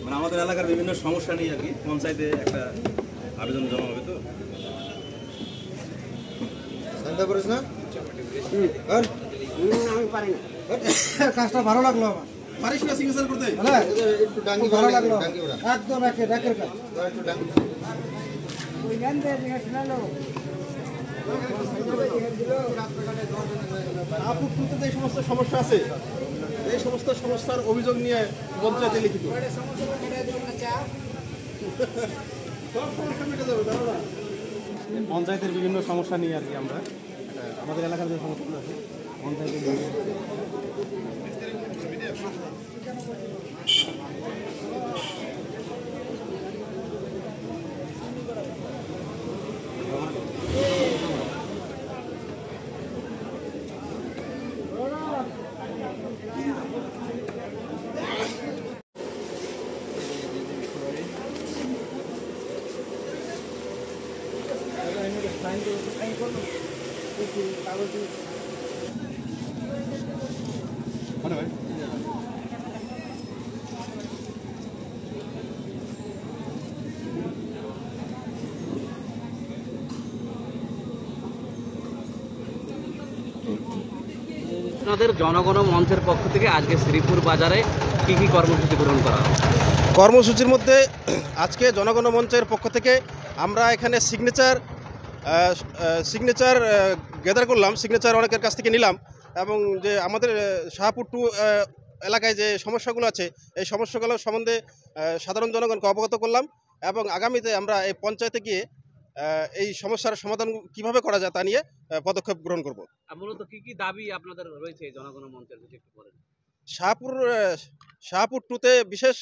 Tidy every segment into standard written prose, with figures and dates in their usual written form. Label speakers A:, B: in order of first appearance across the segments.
A: মানে আমাদের এলাকার বিভিন্ন সমস্যা নিয়ে আর কি পঞ্চায়েতে একটা আবেদন জমা হবে। তো
B: চিন্তা করিস না, আমি পারি না, কাজটা ভালো লাগলো আমার।
A: পারিস না সিগনেচার করতে?
B: একটু ডাঙ্গি ভালো লাগলো, একদম একের কাজ। একটু ডাঙ্গি
A: যে সমস্ত সমস্যা আছে এই সমস্ত সমস্যার অভিযোগ নিয়ে পঞ্চায়েতে লিখিত পঞ্চায়েতের বিভিন্ন সমস্যা নিয়ে আর কি আমরা আমাদের এলাকার যে সমস্যাগুলো আছে পঞ্চায়েতে
C: আপনাদের জনগণ মঞ্চের পক্ষ থেকে আজকে শ্রীপুর বাজারে কি কি কর্মসূচি গ্রহণ করা হবে?
A: কর্মসূচির মধ্যে আজকে জনগণ মঞ্চের পক্ষ থেকে আমরা এখানে সিগনেচার গ্যাদার করলাম, সিগনেচার অনেকের কাছ থেকে নিলাম এবং যে আমাদের শাহপুর টু এলাকায় যে সমস্যাগুলো আছে এই সমস্যাগুলো সম্বন্ধে সাধারণ জনগণকে অবগত করলাম এবং আগামীতে আমরা এই পঞ্চায়েতে গিয়ে এই সমস্যার সমাধান কিভাবে করা যায় তা নিয়ে পদক্ষেপ গ্রহণ করব।
C: মূলত কি কি দাবি আপনাদের রয়েছে জনগণ মঞ্চের, একটু বলেন।
A: শাহপুর টুতে বিশেষ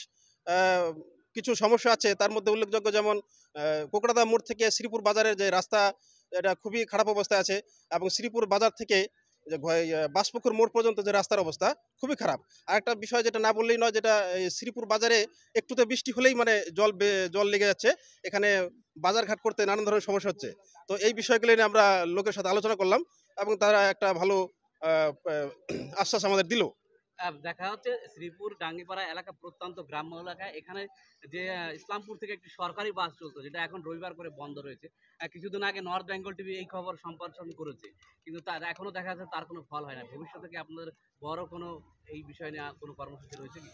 A: কিছু সমস্যা আছে, তার মধ্যে উল্লেখযোগ্য যেমন কোকড়াদা মোড় থেকে শ্রীপুর বাজারের যে রাস্তা এটা খুবই খারাপ অবস্থায় আছে এবং শ্রীপুর বাজার থেকে যে বাসপুকুর মোড় পর্যন্ত যে রাস্তার অবস্থা খুবই খারাপ। আর একটা বিষয় যেটা না বললেই নয়, যেটা শ্রীপুর বাজারে একটুতে বৃষ্টি হলেই মানে জল লেগে যাচ্ছে, এখানে বাজারঘাট করতে নানান ধরনের সমস্যা হচ্ছে। তো এই বিষয়গুলো নিয়ে আমরা লোকের সাথে আলোচনা করলাম এবং তারা একটা ভালো আশ্বাস আমাদের দিল।
C: দেখা হচ্ছে শ্রীপুর ডাঙ্গিপাড়া এলাকা প্রত্যন্ত গ্রাম্য এলাকায় এখানে যে ইসলামপুর থেকে একটি সরকারি বাস চলতো, যেটা এখন রবিবার করে বন্ধ রয়েছে। কিছুদিন আগে নর্থ বেঙ্গল টিভি এই খবর সম্প্রচার করেছে, কিন্তু তার এখনো দেখা যাচ্ছে তার কোনো ফল হয় না। ভবিষ্যতে কি আপনাদের বড় কোনো এই বিষয় নিয়ে কোনো কর্মসূচি রয়েছে কি?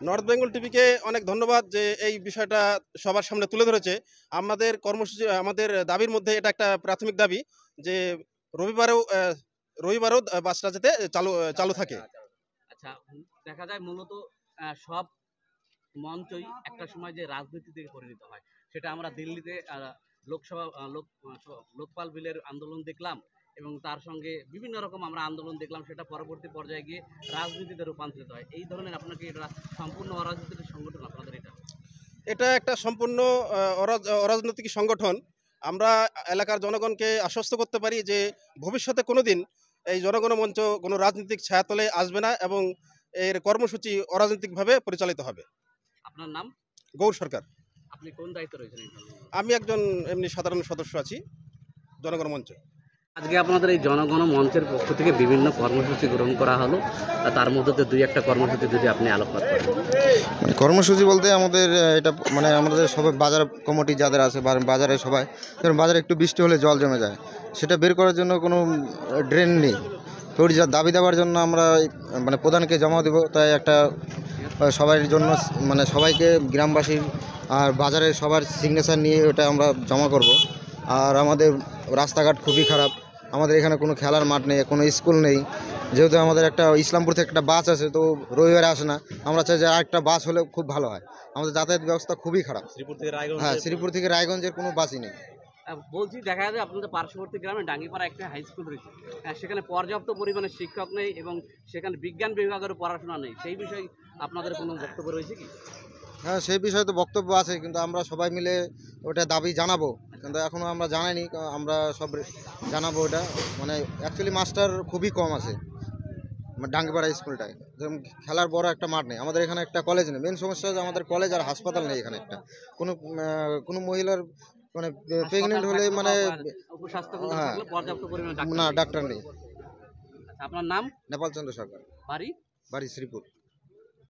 A: নর্থ বেঙ্গল টিভিকে অনেক ধন্যবাদ যে এই বিষয়টা সবার সামনে তুলে ধরেছে। আমাদের কর্মসূচি, আমাদের দাবির মধ্যে এটা একটা প্রাথমিক দাবি যে রবিবারও বাসটা যাতে চালু থাকে।
C: আচ্ছা, দেখা যায় মূলত সব মঞ্চই একটা সময় যে রাজনীতি থেকে পরিণত হয়, সেটা আমরা দিল্লিতে লোকপাল বিলের আন্দোলন দেখলাম এবং তার সঙ্গে বিভিন্ন রকম আমরা আন্দোলন দেখলাম, সেটা পরবর্তী পর্যায়ে গিয়ে রাজনীতিতে রূপান্তরিত হয়। এই ধরনের আপনাকে এটা সম্পূর্ণ অরাজনৈতিক সংগঠন আপনাদের?
A: এটা একটা সম্পূর্ণ অরাজনৈতিক সংগঠন। আমরা এলাকার জনগণকে আশ্বস্ত করতে পারি যে ভবিষ্যতে কোনোদিন এই জনগণ মঞ্চ কোনো রাজনৈতিক ছায়াতলে আসবে না এবং এর কর্মসূচি অরাজনৈতিকভাবে পরিচালিত হবে।
C: আপনার নাম?
A: গৌর সরকার।
C: আপনি কোন দায়িত্ব রয়েছেন?
A: আমি একজন এমনি সাধারণ সদস্য আছি জনগণ মঞ্চে।
C: আজকে আপনাদের এই জনগণ মঞ্চের পক্ষ থেকে বিভিন্ন কর্মসূচি গ্রহণ করা হলো, তার মধ্যে দুই একটা কর্মসূচি যদি আপনি আলোকপাত করেন।
B: মানে কর্মসূচি বলতে আমাদের এটা মানে আমাদের সবাই বাজার কমিটি যাদের আছে বাজারে সবাই, কারণ বাজারে একটু বৃষ্টি হলে জল জমে যায়, সেটা বের করার জন্য কোনো ড্রেন নেই। তো যা দাবি দেওয়ার জন্য আমরা মানে প্রধানকে জমা দেব, তাই একটা সবার জন্য মানে সবাইকে গ্রামবাসী আর বাজারে সবার সিগনেচার নিয়ে ওটা আমরা জমা করব। আর আমাদের রাস্তাঘাট খুবই খারাপ, আমাদের এখানে কোনো খেলার মাঠ নেই, কোনো স্কুল নেই। যেহেতু আমাদের একটা ইসলামপুর থেকে একটা বাস আছে, তো রবিবারে আসে না, আমরা চাই যে আরেকটা বাস হলে খুব ভালো হয়। আমাদের যাতায়াত ব্যবস্থা খুবই খারাপ। হ্যাঁ, শ্রীপুর থেকে রায়গঞ্জের কোনো বাসই নেই।
C: বলছি, দেখা যায় আপনাদের পার্শ্ববর্তী গ্রামে ডাঙ্গিপাড়া একটা হাই স্কুল রয়েছে, সেখানে পর্যাপ্ত পরিমাণে শিক্ষক নেই এবং সেখানে বিজ্ঞান বিভাগের পড়াশোনা নেই। সেই বিষয়ে আপনাদের কোনো বক্তব্য রয়েছে কি?
B: হ্যাঁ, সেই বিষয়ে তো বক্তব্য আছে, কিন্তু আমরা সবাই মিলে ওটা দাবি জানাবো, কিন্তু এখনও আমরা জানাইনি, আমরা সব জানাবো ওটা। মানে অ্যাকচুয়ালি মাস্টার খুবই কম আছে ডাঙ্গিপাড়া স্কুলটায়, যেমন খেলার বড় একটা মাঠ নেই আমাদের এখানে, একটা কলেজ নেই। মেন সমস্যা হচ্ছে আমাদের কলেজ আর হাসপাতাল নেই এখানে একটা। কোনো মহিলার মানে প্রেগনেন্ট হলে মানে
C: উপস্বাস্থ্য
B: হ্যাঁ
C: পর্যাপ্ত পরিমাণে
B: না ডাক্তার নেই।
C: আপনার নাম?
B: নেপাল চন্দ্র সরকার,
C: বাড়ি?
B: বাড়ি শ্রীপুর।